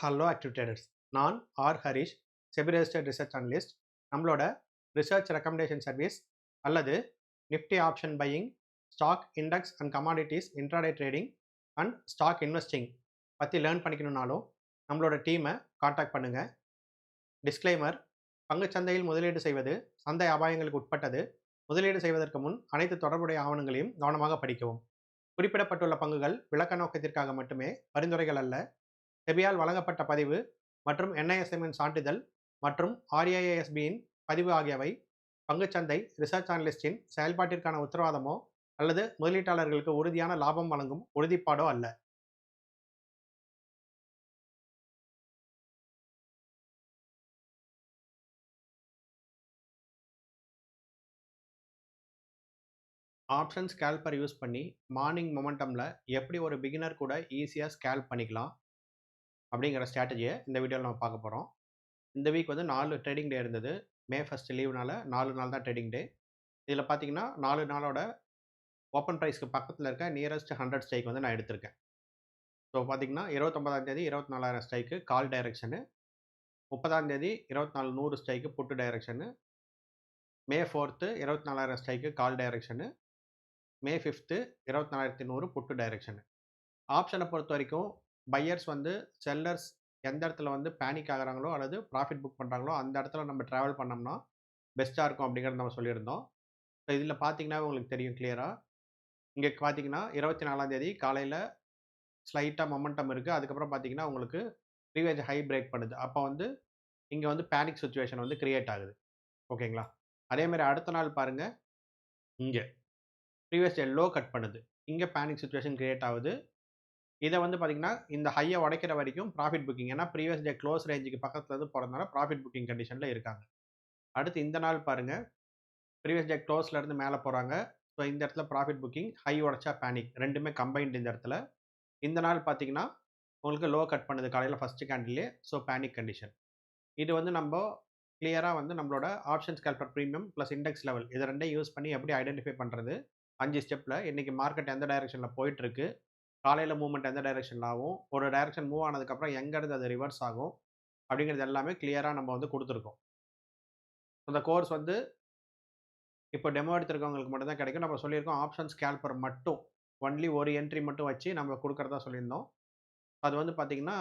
Hello active traders. நான் Harish, SEBI registered research analyst. நம்மளோட research recommendation service அல்லது nifty option buying, stock index and commodities intraday trading and stock investing பற்றி learn பண்ணிக்கணுன்னாலும் நம்மளோட டீமை contact பண்ணுங்கள். டிஸ்க்ளைமர்: பங்குச்சந்தையில் முதலீடு செய்வது சந்தை அபாயங்களுக்கு உட்பட்டது. முதலீடு செய்வதற்கு முன் அனைத்து தொடர்புடைய ஆவணங்களையும் கவனமாக படிக்கவும். குறிப்பிடப்பட்டுள்ள பங்குகள் விளக்க நோக்கத்திற்காக மட்டுமே, பரிந்துரைகள் அல்ல. செபியால் வழங்கப்பட்ட பதிவு மற்றும் NISMன் சான்றிதழ் மற்றும் RIASBயின் பதிவு ஆகியவை பங்குச்சந்தை ரிசர்ச் அனலிஸ்டின் செயல்பாட்டிற்கான உத்தரவாதமோ அல்லது முதலீட்டாளர்களுக்கு உறுதியான லாபம் வழங்கும் உறுதிப்பாடோ அல்ல. ஆப்ஷன் ஸ்கேல்பர் யூஸ் பண்ணி மார்னிங் மொமெண்டமில் எப்படி ஒரு பிகினர் கூட ஈஸியாக ஸ்கேல்ப் பண்ணிக்கலாம் அப்படிங்கிற ஸ்ட்ராட்டஜியை இந்த வீடியோவில் நம்ம பார்க்க போகிறோம். இந்த வீக் வந்து 4 ட்ரேடிங் டே இருந்தது. மே 1 லீவுனால 4 நாள் தான் ட்ரேடிங் டே. இதில் பார்த்தீங்கன்னா 4 நாளோட ஓப்பன் ப்ரைஸ்க்கு பக்கத்தில் இருக்க நியரஸ்ட் 100 ஸ்ட்ரைக் வந்து நான் எடுத்திருக்கேன். ஸோ பார்த்தீங்கன்னா 29ஆம் தேதி 24,000 ஸ்ட்ரைக்கு கால் டைரக்ஷனு, 30ஆம் தேதி 24,100 ஸ்ட்ரைக்கு புட்டு டைரக்ஷனு, மே 4 24,000 ஸ்ட்ரைக்கு கால் டைரக்ஷனு, மே 5 24,100 புட்டு டைரக்ஷனு. ஆப்ஷனை பொறுத்த வரைக்கும் பையர்ஸ் வந்து செல்லர்ஸ் எந்த இடத்துல வந்து பேனிக் ஆகுறாங்களோ அல்லது ப்ராஃபிட் புக் பண்ணுறாங்களோ அந்த இடத்துல நம்ம ட்ராவல் பண்ணோம்னா பெஸ்ட்டாக இருக்கும் அப்படிங்கிறத நம்ம சொல்லியிருந்தோம். ஸோ இதில் பார்த்தீங்கன்னா உங்களுக்கு தெரியும் கிளியராக. இங்கே பார்த்தீங்கன்னா 24ஆம் தேதி காலையில் ஸ்லைட்டாக மொமெண்டம் இருக்குது. அதுக்கப்புறம் பார்த்தீங்கன்னா உங்களுக்கு ப்ரீவியஸ் ஹை பிரேக் பண்ணுது. அப்போ வந்து இங்கே வந்து பேனிக் சுச்சுவேஷன் வந்து கிரியேட் ஆகுது. ஓகேங்களா? அதேமாதிரி அடுத்த நாள் பாருங்கள், இங்கே ப்ரீவியஸ் லோ கட் பண்ணுது. இங்கே பேனிக் சுச்சுவேஷன் கிரியேட் ஆகுது. இதை வந்து பார்த்தீங்கன்னா இந்த ஹையை உடைக்கிற வரைக்கும் ப்ராஃபிட் புக்கிங், ஏன்னா ப்ரீவியஸ் டே க்ளோஸ் ரேஞ்சுக்கு பக்கத்தில் இருந்து போகிறதுனால ப்ராஃபிட் புக்கிங் கண்டிஷனில் இருக்காங்க. அடுத்து இந்த நாள் பாருங்கள், ப்ரீவியஸ் டே க்ளோஸ்லேருந்து மேலே போகிறாங்க. ஸோ இந்த இடத்துல ப்ராஃபிட் புக்கிங், ஹை உடைச்சா பேனிக், ரெண்டுமே கம்பைன்டு இந்த இடத்துல. இந்த நாள் பார்த்தீங்கன்னா உங்களுக்கு லோ கட் பண்ணுது காலையில் ஃபஸ்ட்டு கேண்டிலே. So panic condition. இது வந்து நம்ம கிளியராக வந்து நம்மளோட option scalper premium plus index level இதை ரெண்டையும் யூஸ் பண்ணி எப்படி ஐடென்டிஃபை பண்ணுறது 5 ஸ்டெப்பில் இன்றைக்கி மார்க்கெட் எந்த டைரெக்ஷனில் போயிட்டுருக்கு, காலையில் மூவ்மெண்ட் எந்த டைரெக்ஷனில் ஆகும், ஒரு டைரெக்ஷன் மூவ் ஆனதுக்கப்புறம் எங்கேருந்து அது ரிவர்ஸ் ஆகும் அப்படிங்கிறது எல்லாமே கிளியராக நம்ம வந்து கொடுத்துருக்கோம். அந்த கோர்ஸ் வந்து இப்போ டெமோ எடுத்துருக்கவங்களுக்கு மட்டும் தான் கிடைக்கும். நம்ம சொல்லியிருக்கோம் ஆப்ஷன் ஸ்கேல்பர் மட்டும் ஒன்லி ஒரு என்ட்ரி மட்டும் வச்சு நம்ம கொடுக்குறதா சொல்லியிருந்தோம். அது வந்து பார்த்தீங்கன்னா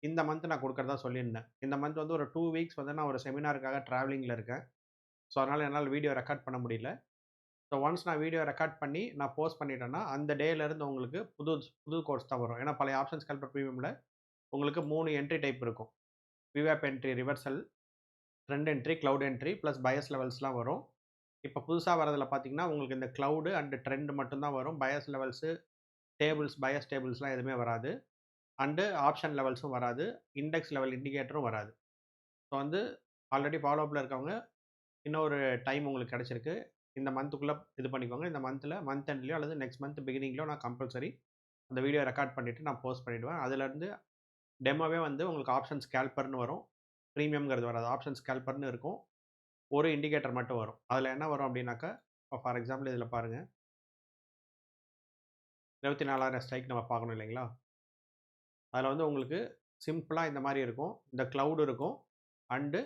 இந்த மந்த் நான் கொடுக்குறதா சொல்லியிருந்தேன். இந்த மந்த் வந்து ஒரு 2 வீக்ஸ் வந்து நான் ஒரு செமினாருக்காக ட்ராவலிங்கில் இருக்கேன். ஸோ அதனால் என்னால் வீடியோ ரெக்கார்ட் பண்ண முடியல. ஸோ ஒன்ஸ் நான் வீடியோ ரெக்கார்ட் பண்ணி நான் போஸ்ட் பண்ணிட்டேன்னா அந்த டேலேருந்து உங்களுக்கு புது கோர்ஸ் தான் வரும். ஏன்னா பழைய ஆப்ஷன் ஸ்கேல்பர் ப்ரீமியமில் உங்களுக்கு 3 என்ட்ரி டைப் இருக்கும். விவேப் entry, reversal, trend entry, cloud entry plus bias லெவல்ஸ்லாம் வரும். இப்போ புதுசாக வரதில் பார்த்தீங்கன்னா உங்களுக்கு இந்த க்ளவுடு அண்ட் ட்ரெண்ட் மட்டும்தான் வரும். பயஸ் லெவல்ஸு, டேபிள்ஸ், பயஸ் டேபிள்ஸ்லாம் எதுவுமே வராது. அண்டு ஆப்ஷன் லெவல்ஸும் வராது. இண்டெக்ஸ் லெவல் இண்டிகேட்டரும் வராது. ஸோ வந்து ஆல்ரெடி ஃபாலோஅப்பில் இருக்கவங்க இன்னொரு டைம் உங்களுக்கு கிடச்சிருக்கு. இந்த மந்த்துக்குள்ளே இது பண்ணிக்கோங்க. இந்த மந்த் எண்ட்லேயோ அல்லது நெக்ஸ்ட் மந்த் பிகினிங்லேயோ நான் கம்பல்சரி அந்த வீடியோ ரெக்கார்ட் பண்ணிவிட்டு நான் போஸ்ட் பண்ணிவிடுவேன். அதுலேருந்து டெமோவே வந்து உங்களுக்கு ஆப்ஷன் ஸ்கேல்பர்னு வரும். ப்ரீமியம்ங்கிறது வராது. ஆப்ஷன் ஸ்கேல்பர்னு இருக்கும். ஒரு இண்டிகேட்டர் மட்டும் வரும். அதில் என்ன வரும் அப்படின்னாக்கா, இப்போ ஃபார் எக்ஸாம்பிள் இதில் பாருங்கள், 24,000 ஸ்ட்ரைக் நம்ம பார்க்கணும் இல்லைங்களா? அதில் வந்து உங்களுக்கு சிம்பிளாக இந்த மாதிரி இருக்கும். இந்த க்ளவுட் இருக்கும் அண்டு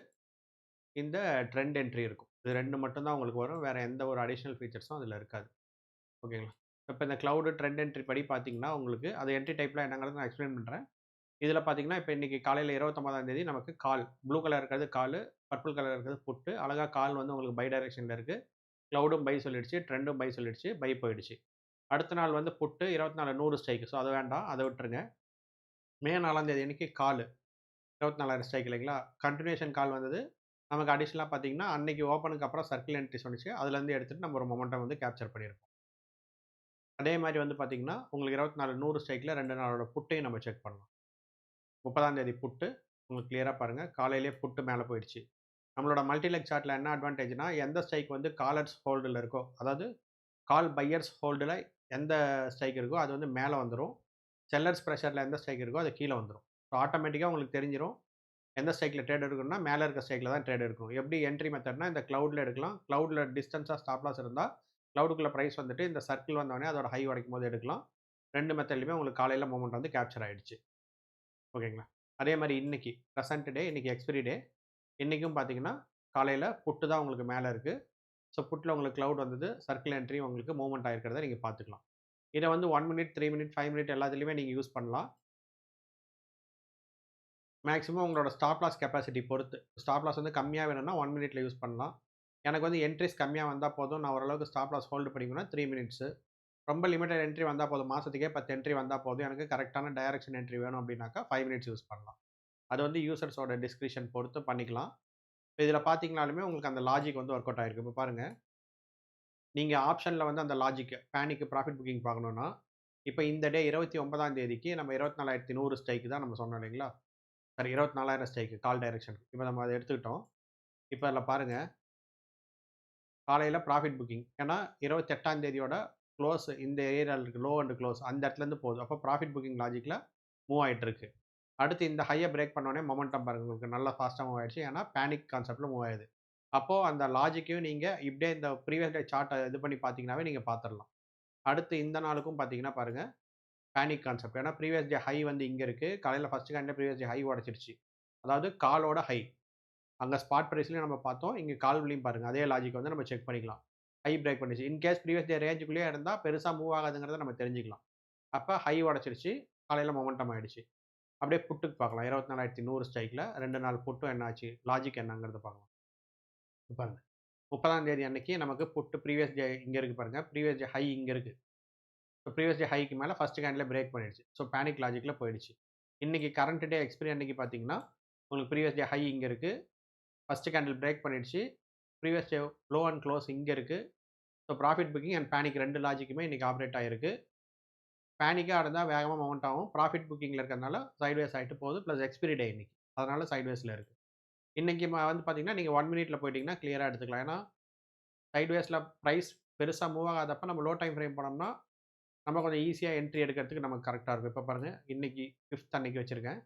இந்த ட்ரெண்ட் என்ட்ரி இருக்கும். இது 2 மட்டும்தான் உங்களுக்கு வரும். வேறு எந்த ஒரு அடிஷ்னல் ஃபீச்சர்ஸும் அதில் இருக்காது. ஓகேங்களா? இப்போ இந்த க்ளவுடு ட்ரெண்ட் என்ட்ரி படி பார்த்தீங்கன்னா உங்களுக்கு அது என்ட்ரி டைப்லாம் என்னங்கிறது நான் எக்ஸ்பிளைன் பண்ணுறேன். இதில் பார்த்தீங்கன்னா இப்போ இன்றைக்கி காலையில் 29ஆம் தேதி நமக்கு கால், ப்ளூ கலர் இருக்கிறது கால், பர்பிள் கலர் இருக்கிறது புட்டு. அழகாக கால் வந்து உங்களுக்கு பை டைரெக்ஷனில் இருக்குது. க்ளவுடும் பை சொல்லிடுச்சு, ட்ரெண்டும் பை சொல்லிடுச்சு, பை போயிடுச்சு. அடுத்த நாள் வந்து புட்டு 24,100 ஸ்ட்ரைக்கு. ஸோ அது வேண்டாம், அதை விட்டுருங்க. மே 4ஆம் தேதி அன்றைக்கி கால் 24,000 ஸ்ட்ரைக் இல்லைங்களா? கண்டினியூஷன் கால் வந்தது. நமக்கு அடிஷ்னலாக பார்த்தீங்கன்னா அன்றைக்கி ஓப்பனுக்கு அப்புறம் சர்க்கிள் என்ட்ரி சொன்னிச்சு. அதுலேருந்து எடுத்துகிட்டு நம்ம ஒரு மொமெண்டம் வந்து கேப்சர் பண்ணியிருக்கோம். அதே மாதிரி வந்து பார்த்தீங்கன்னா உங்களுக்கு 24,100 ஸ்ட்ரைக்கில் 2 நாளோட புட்டையும் நம்ம செக் பண்ணலாம். 30ஆம் தேதி புட்டு உங்களுக்கு கிளியராக பாருங்கள், காலையிலே புட்டு மேலே போயிடுச்சு. நம்மளோட மல்டிலெக் சார்ட்டில் என்ன அட்வான்டேஜ்னா, எந்த ஸ்ட்ரைக் வந்து காலர்ஸ் ஹோல்டில் இருக்கோ, அதாவது கால் பையர்ஸ் ஹோல்டில் எந்த ஸ்ட்ரைக் இருக்கோ அது வந்து மேலே வந்துடும். செல்லர்ஸ் ப்ரெஷரில் எந்த ஸ்ட்ரைக் இருக்கோ அது கீழே வந்துடும். ஸோ ஆட்டோமேட்டிக்காக உங்களுக்கு தெரிஞ்சிடும் எந்த ஸ்ட்ரைக்கில் ட்ரேட் எடுக்கணும்னா மேலே இருக்க ஸ்ட்ரைக்கில் தான் ட்ரேட் எடுக்கணும். எப்படி என்ட்ரி மெத்தட்னா இந்த க்ளவுடில் எடுக்கலாம். க்ளவுடில் டிஸ்டன்ஸாக ஸ்டாப் லாஸ் இருந்தால் க்ளவுடுக்குள்ளே ப்ரைஸ் வந்துட்டு இந்த சர்க்கிள் வந்தோடனே அதோட ஹை உடைக்கும் போது எடுக்கலாம். 2 மெத்தட்லையுமே உங்களுக்கு காலையில் மொமெண்ட் வந்து கேப்சர் ஆகிடுச்சு. ஓகேங்களா? அதே மாரி இன்னைக்கு பிரசன்ட் டே, இன்னைக்கு எக்ஸ்பைரி டே. இன்னைக்கும் பார்த்தீங்கன்னா, காலையில புட் தான் உங்களுக்கு மேல இருக்கு. ஸோ புட்ல உங்களுக்கு கிளவுட் வந்தது. சர்க்கிள் என்ட்ரி உங்களுக்கு மூவ்மெண்ட் ஆயிருக்கிறத நீங்க பார்த்துக்கலாம். இத வந்து 1 மினிட், 3 மினிட், 5 மினிட் எல்லாத்துலயுமே நீங்க யூஸ் பண்ணலாம். மேக்ஸிமம் உங்களோட ஸ்டாப் லாஸ் கெப்பாசிட்டி பொறுத்து. ஸ்டாப் லாஸ் வந்து கம்மியா வேணும்னா 1 மினிட்ல யூஸ் பண்ணலாம். எனக்கு வந்து என்ட்ரீஸ் கம்மியா வந்தா போதும். நான் ஓரளவுக்கு ஸ்டாப் லாஸ் ஹோல்டு பண்ணிக்கணும்னா 3 மினிட்ஸ். ரொம்ப லிமிட்டட் என்ட்ரி வந்தா போதும். மாசத்துக்கே 10 என்ட்ரி வந்தா போதும். எனக்கு கரெக்ட்டான டைரக்ஷன் என்ட்ரி வேணும் அப்டின்னாக்கா 5 மினிட்ஸ் யூஸ் பண்ணலாம். அது வந்து யூசர்ஸோட டிஸ்கிரிப்ஷன் பொறுத்து பண்ணிக்கலாம். இதில பார்த்தீங்கனாலுமே உங்களுக்கு அந்த லாஜிக் வந்து வொர்க் அவுட் ஆயிருக்கு. இப்ப பாருங்க. நீங்க ஆப்ஷன்ல வந்து அந்த லாஜிக் பேனிக் ப்ராஃபிட் புக்கிங் பார்க்கணும்னா, இப்ப இந்த டே 29ஆம் தேதிக்கு நம்ம 24,100 ஸ்ட்ரைக் தான் நம்ம சொன்னோம் இல்லைங்களா? சாரி 24,000 ஸ்ட்ரைக் கால் டைரக்ஷன். இப்ப நம்ம அத எடுத்துக்கிட்டோம். இப்ப அதில பாருங்க, காலையில ப்ராஃபிட் புக்கிங். ஏன்னா 28ஆம் தேதியோட குளோஸ் இந்த ஏரியால இருக்கு. லோ அண்ட் குளோஸ் அந்த இடத்துலருந்து போகுது. அப்ப ப்ராஃபிட் புக்கிங் லாஜிக்ல மூவ் ஆயிட்டு இருக்கு. அடுத்து இந்த ஹைய பிரேக் பண்ணோனே மொமெண்டம் பாருங்க உங்களுக்கு நல்லா ஃபாஸ்ட்டா மூவ் ஆயிடுச்சு. ஏன்னா பேனிக் கான்செப்ட்ல மூவ் ஆயிடுது. அப்போ அந்த லாஜிக்கையும் நீங்க இப்படியே இந்த ப்ரீவியஸ் டே சார்ட்ட இது பண்ணி பார்த்தீங்கன்னாவே நீங்க பார்த்துரலாம். அடுத்து இந்த நாளுக்கும் பார்த்தீங்கன்னா பாருங்க, பேனிக் கான்செப்ட். ஏன்னா ப்ரீவியஸ் டே ஹை வந்து இங்க இருக்கு. காலையில ஃபர்ஸ்ட் கேண்ட்லே ப்ரீவியஸ் டே ஹை உடைச்சிருச்சு. அதாவது காலோட ஹை. அங்க ஸ்பாட் பிரைஸ்லயும் நம்ம பார்த்தோம். இங்க கால்விலயும் பாருங்க. அதே லாஜிக் வந்து நம்ம செக் பண்ணிக்கலாம். ஹை பிரேக் பண்ணிச்சு. இன் கேஸ் ப்ரீவியஸ் டே ரேஞ்சுக்குள்ளேயே இருந்தா பெருசா மூவ் ஆகாதுங்கிறத நம்ம தெரிஞ்சுக்கலாம். அப்ப ஹை உடைச்சிருச்சு. காலையில மொமெண்டம் ஆயிடுச்சு. அப்படியே புட்டுக்கு பார்க்கலாம். 24,100 ஸ்ட்ரைக்ல 2 நாள் புட்டும் என்ன ஆச்சு? லாஜிக் என்னங்கிறத பார்க்கலாம். பாருங்க. 30ஆம் தேதி அன்னைக்கு நமக்கு புட் ப்ரீவியஸ் டே இங்க இருக்கு பாருங்க. ப்ரீவியஸ் டே ஹை இங்க இருக்கு. ஸோ ப்ரீவியஸ் டே ஹைக்கு மேல ஃபர்ஸ்ட் கேண்ட்ல பிரேக் பண்ணிடுச்சு. ஸோ பேனிக் லாஜிக்ல போயிடுச்சு. இன்னைக்கு கரண்ட் டே எக்ஸ்பைரி அன்னைக்கு பார்த்தீங்கன்னா, உங்களுக்கு ப்ரீவியஸ் டே ஹை இங்க இருக்கு. ஃபர்ஸ்ட் கேண்டில் பிரேக் பண்ணிடுச்சு. Previous day low and close இங்க இருக்கு. So profit booking and panic 2 லாஜிக்குமே இன்னைக்கு ஆப்பரேட் ஆயிருக்கு. பேனிக்கா இருந்தா வேகமா மவுண்ட் ஆகும். ப்ராஃபிட் புக்கிங்ல இருக்கிறதுனால சைட்வேஸ் ஆயிட்டு போகுது. பிளஸ் எக்ஸ்பைரி டே இன்னைக்கு. அதனால சைட்வேஸ்ல இருக்கு. இன்னைக்கு வந்து பார்த்தீங்கன்னா, நீங்க 1 மினிட்ல போயிட்டீங்கன்னா கிளியரா எடுத்துக்கலாம். ஏன்னா, சைட்வேஸ்ல பிரைஸ் பெருசா மூவ் ஆகாதப்ப நம்ம லோ டைம் ஃப்ரேம் போனோம்னா, நம்ம கொஞ்சம் ஈஸியா என்ட்ரி எடுக்கிறதுக்கு நமக்கு கரெக்ட்டா இருக்கும். இப்ப பாருங்க, இன்னைக்கு 5த் அன்னைக்கு வச்சிருக்கேன்.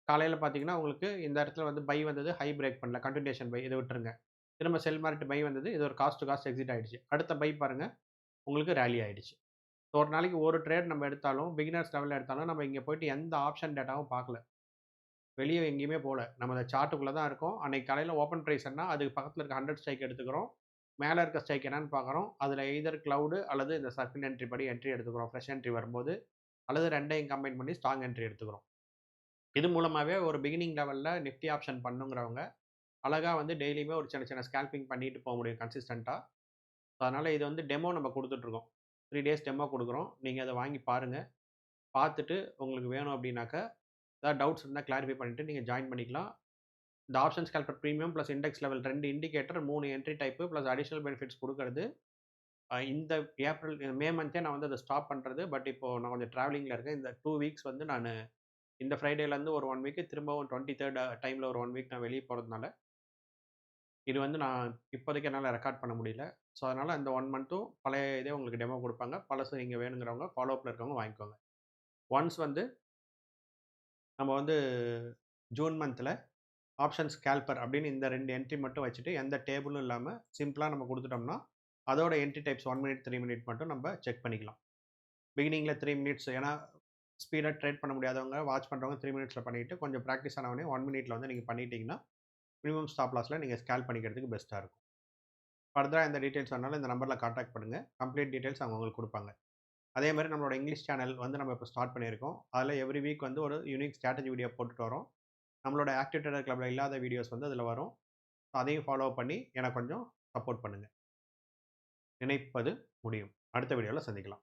காலையில பார்த்தீங்கன்னா, உங்களுக்கு இந்த இடத்துல வந்து பை வந்தது. ஹை பிரேக் பண்ணல. கன்டினியூஷன் பை. இத விட்டுருங்க. திரும்ப செல் மார்க்கெட் பை வந்தது. இது ஒரு காஸ்ட் டூ காஸ்ட் எக்ஸிட் ஆயிடுச்சு. அடுத்த பை பாருங்க, உங்களுக்கு ராலி ஆயிடுச்சு. ஒரு நாளைக்கு ஒரு ட்ரேட் நம்ம எடுத்தாலும், பிகினர்ஸ் லெவல்ல எடுத்தாலும், நம்ம இங்க போயிட்டு எந்த ஆப்ஷன் டேட்டாவும் பார்க்கல. வெளிய எங்கேயுமே போல. நம்ம அந்த சார்ட்டுக்குள்ள தான் இருக்கோம். அன்னைக்கு காலையில ஓப்பன் பிரைஸ் என்ன, அதுக்கு பக்கத்துல இருக்க 100 ஸ்ட்ரைக் எடுத்துக்கிறோம். மேல இருக்க ஸ்ட்ரைக் என்னன்னு பார்க்குறோம். அதுல எய்தர் கிளவுட் அல்லது இந்த சர்க்கிள் என்ட்ரி படி என்ட்ரி எடுத்துக்கிறோம். ஃப்ரெஷ் என்ட்ரி வரும்போது. அல்லது 2யும் கம்பைன் பண்ணி ஸ்ட்ராங் என்ட்ரி எடுத்துக்கிறோம். இது மூலமாவே ஒரு பிகினிங் லெவல்ல நிஃப்டி ஆப்ஷன் பண்ணுங்கிறவங்க, அழகா வந்து டெய்லியுமே ஒரு சின்ன சின்ன ஸ்கேல்பிங் பண்ணிட்டு போ முடியும் கன்சிஸ்டன்ட்டா. அதனால இது வந்து டெமோ நம்ம குடுத்துட்டுருக்கோம். 3 டேஸ் டெமோ குடுக்குறோம். நீங்க அத வாங்கி பாருங்க. பார்த்துட்டு உங்களுக்கு வேணும் அப்டின்னாக்கா, ஏதாவது டவுட்ஸ் இருந்தா கிளாரிஃபை பண்ணிட்டு நீங்க ஜாயின் பண்ணிக்கலாம். இந்த option scalper premium plus index level 2 indicator, 3 entry type plus additional benefits குடுக்குறது. இந்த மே மந்த்தே நான் வந்து அத ஸ்டாப் பண்றது. பட் இப்போ நான் கொஞ்சம் டிராவலிங்ல இருக்கேன். இந்த 2 வீக்ஸ் வந்து நானு இந்த ஃப்ரைடேலருந்து ஒரு 1 வீக் திரும்பவும் 23 டைம்ல ஒரு 1 வீக் நான் வெளிய போறதுனால, இது வந்து நான் இப்போதைக்கு என்னால ரெக்கார்ட் பண்ண முடியல. ஸோ, அதனால அந்த 1 மந்த்தும் பழைய இதே உங்களுக்கு டெமோ குடுப்பாங்க. பழசு நீங்க வேணுங்கிறவங்க ஃபாலோ அப்ல இருக்கவங்க வாங்கிக்கோங்க. ஒன்ஸ் வந்து நம்ம வந்து ஜூன் மந்த்ல ஆப்ஷன் ஸ்கேல்பர் அப்படின்னு இந்த 2 என்ட்ரி மட்டும் வச்சுட்டு, எந்த டேபிளும் இல்லாம சிம்பிளா நம்ம குடுத்துட்டோம்னா, அதோட என்ட்ரி டைப்ஸ் 1 மினிட், 3 மினிட் மட்டும் நம்ம செக் பண்ணிக்கலாம். பிகினிங்ல 3 மினிட்ஸ் ஏன்னா, ஸ்பீடா ட்ரேட் பண்ண முடியாதவங்க, வாட்ச் பண்றவங்க 3 மினிட்ஸ்ல பண்ணிட்டு, கொஞ்சம் பிராக்டிஸ் ஆன உடனே 1 மினிட்ல வந்து நீங்க பண்ணிட்டீங்கன்னா, மினிமம் ஸ்டாப் லாஸ்ல நீங்க ஸ்கேல் பண்ணிக்கிறதுக்கு பெஸ்ட்டா இருக்கும். ஃபர்தரா எந்த டீட்டெயில்ஸ் வேணாலும் இந்த நம்பர்ல கான்டாக்ட் பண்ணுங்க. கம்ப்ளீட் டீட்டெயில்ஸ் அவங்க உங்களுக்கு குடுப்பாங்க. அதே மாரி நம்மளோட இங்கிலீஷ் சேனல் வந்து நம்ம இப்ப ஸ்டார்ட் பண்ணியிருக்கோம். அதுல எவ்ரி வீக் வந்து ஒரு யூனிக் ஸ்ட்ராட்டஜி வீடியோ போட்டுட்டு வரோம். நம்மளோட ஆக்டிவ் ட்ரேடர் கிளப்ல இல்லாத வீடியோஸ் வந்து அதுல வரும். அதையும் ஃபாலோ பண்ணி எனக்கு கொஞ்சம் சப்போர்ட் பண்ணுங்க. நினைப்பது முடியும். அடுத்த வீடியோல சந்திக்கலாம்.